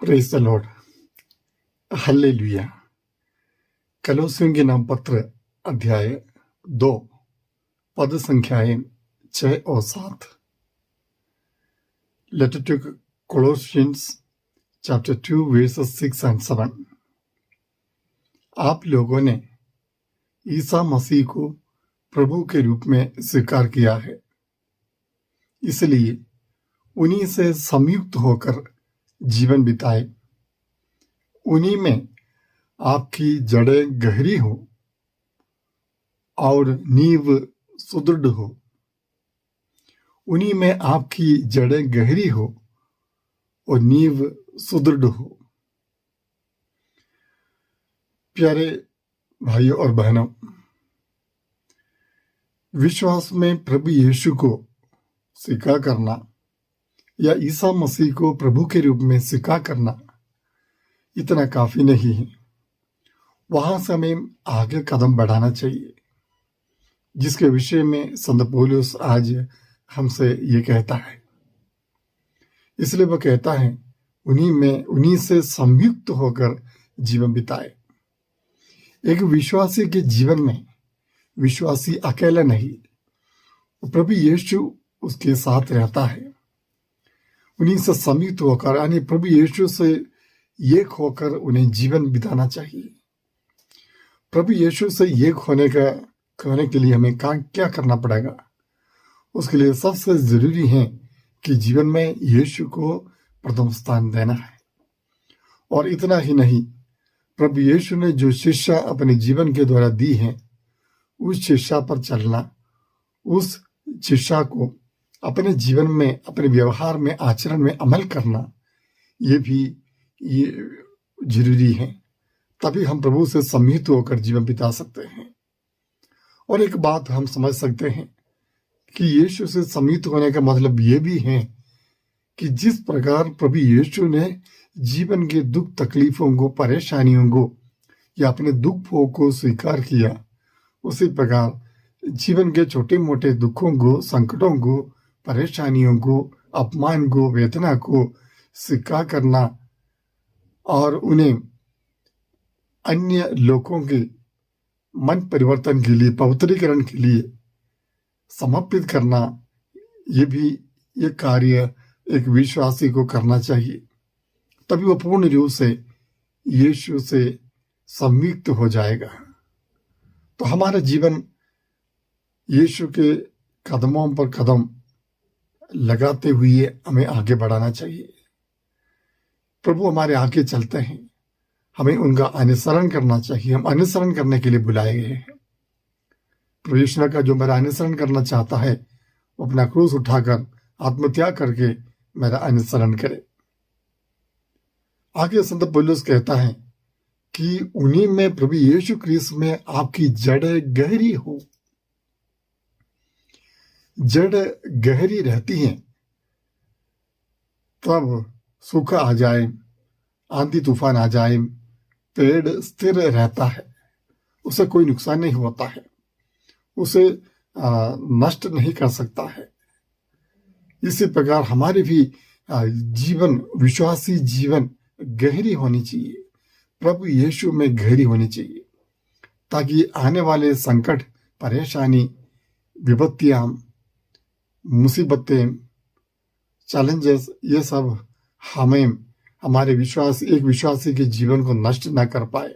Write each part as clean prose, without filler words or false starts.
Praise the lord, hallelujah. कलोसियों के नाम पत्र अध्याय 2 पद संख्याएं 6 और 7। Letter to Colossians chapter 2 verses 6 and 7। आप लोगों ने ईसा मसीह को प्रभु के रूप में स्वीकार किया है, इसलिए उन्हीं से संयुक्त होकर जीवन बिताए। उन्हीं में आपकी जड़ें गहरी हो और नींव सुदृढ़ हो। उन्हीं में आपकी जड़ें गहरी हो और नींव सुदृढ़ हो। प्यारे भाइयों और बहनों, विश्वास में प्रभु यीशु को स्वीकार करना या ईसा मसीह को प्रभु के रूप में स्वीकार करना इतना काफी नहीं है। वहां से हमें आगे कदम बढ़ाना चाहिए, जिसके विषय में संत पौलुस आज हमसे ये कहता है। इसलिए वह कहता है उन्हीं से संयुक्त होकर जीवन बिताए। एक विश्वासी के जीवन में विश्वासी अकेला नहीं, प्रभु यीशु उसके साथ रहता है। उन्हीं से संयुक्त होकर यानी प्रभु यीशु से एक होकर उन्हें जीवन बिताना चाहिए। प्रभु यीशु से एक होने के लिए हमें क्या करना पड़ेगा? उसके लिए सबसे जरूरी है कि जीवन में यीशु को प्रथम स्थान देना है। और इतना ही नहीं, प्रभु यीशु ने जो शिक्षा अपने जीवन के द्वारा दी है, उस शिक्षा पर चलना, उस शिक्षा को अपने जीवन में, अपने व्यवहार में, आचरण में अमल करना, ये जरूरी है। तभी हम प्रभु से संयुक्त होकर जीवन बिता सकते हैं। और एक बात हम समझ सकते हैं कि यीशु से संयुक्त होने का मतलब ये भी है कि जिस प्रकार प्रभु यीशु ने जीवन के दुख तकलीफों को, परेशानियों को या अपने दुखों को स्वीकार किया, उसी प्रकार जीवन के छोटे मोटे दुखों को, संकटों को, परेशानियों को, अपमान को, वेदना को स्वीकार करना और उन्हें अन्य लोगों के मन परिवर्तन के लिए, पवित्रीकरण के लिए समर्पित करना, ये कार्य एक विश्वासी को करना चाहिए। तभी वो पूर्ण रूप से यीशु से संयुक्त हो जाएगा। तो हमारा जीवन यीशु के कदमों पर कदम लगाते हुए हमें आगे बढ़ाना चाहिए। प्रभु हमारे आगे चलते हैं, हमें उनका अनुसरण करना चाहिए। हम अनुसरण करने के लिए बुलाए गए हैं। प्रभु यीशु का जो मेरा अनुसरण करना चाहता है, वो अपना क्रूस उठाकर आत्मत्याग करके मेरा अनुसरण करे। आगे संत पौलुस कहता है कि उन्हीं में, प्रभु यीशु क्रिस्त में आपकी जड़ें गहरी हो। जड़ गहरी रहती हैं, तब सूखा आ जाए, आंधी तूफान आ जाए, पेड़ स्थिर रहता है, उसे कोई नुकसान नहीं होता है, उसे नष्ट नहीं कर सकता है। इसी प्रकार हमारे भी जीवन, विश्वासी जीवन गहरी होनी चाहिए, प्रभु यीशु में गहरी होनी चाहिए, ताकि आने वाले संकट, परेशानी, विपत्तियां, मुसीबतें, चैलेंजेस, ये सब हमें, हमारे एक विश्वासी के जीवन को नष्ट ना कर पाए।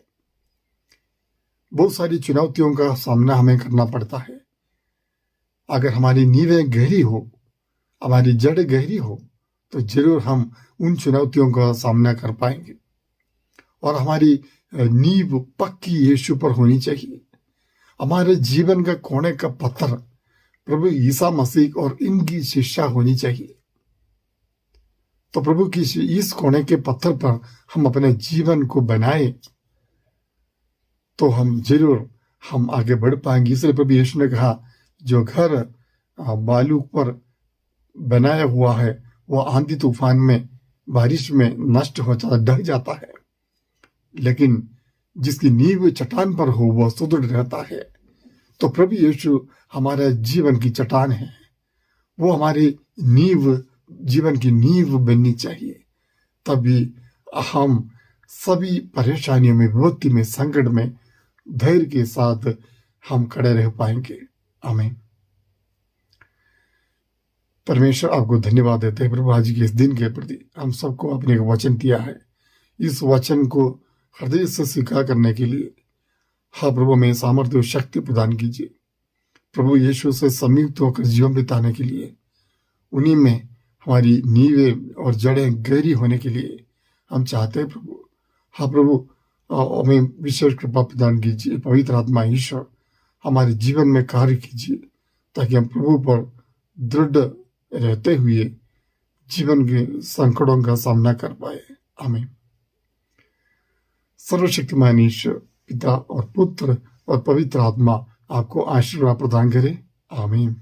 बहुत सारी चुनौतियों का सामना हमें करना पड़ता है। अगर हमारी नींवें गहरी हो, हमारी जड़ गहरी हो, तो जरूर हम उन चुनौतियों का सामना कर पाएंगे। और हमारी नींव पक्की यीशु पर होनी चाहिए। हमारे जीवन का कोने का पत्थर प्रभु ईसा मसीह और इनकी शिक्षा होनी चाहिए। तो प्रभु की इस कोने के पत्थर पर हम अपने जीवन को बनाए, तो हम आगे बढ़ पाएंगे। इसलिए प्रभु यीशु ने कहा, जो घर बालू पर बनाया हुआ है, वो आंधी तूफान में, बारिश में नष्ट हो जाता, ढह जाता है, लेकिन जिसकी नींव चट्टान पर हो, वह सुदृढ़ रहता है। तो प्रभु यीशु हमारे जीवन की चट्टान है। वो हमारी नींव, जीवन की नींव बननी चाहिए, तभी हम सभी परेशानियों में, विपत्ति में, संकट में धैर्य के साथ हम खड़े रह पाएंगे। आमीन। परमेश्वर आपको धन्यवाद देते हैं प्रभु, आज के इस दिन के प्रति हम सबको आपने एक वचन दिया है। इस वचन को हृदय से स्वीकार करने के लिए हाँ प्रभु में सामर्थ्य और शक्ति प्रदान कीजिए। प्रभु यीशु से संयुक्त होकर जीवन बिताने के लिए, उन्हीं में हमारी नींवें और जड़ें गहरी होने के लिए हम चाहते हैं प्रभु। हाँ प्रभु, हमें विशेष कृपा प्रदान कीजिए। पवित्र आत्मा ईश्वर हमारे जीवन में कार्य कीजिए, ताकि हम प्रभु पर दृढ़ रहते हुए जीवन के संकटों का सामना कर पाए। आमीन। सर्वशक्तिमान ईश्वर पिता और पुत्र और पवित्र आत्मा आपको आशीर्वाद प्रदान करे। आमीन।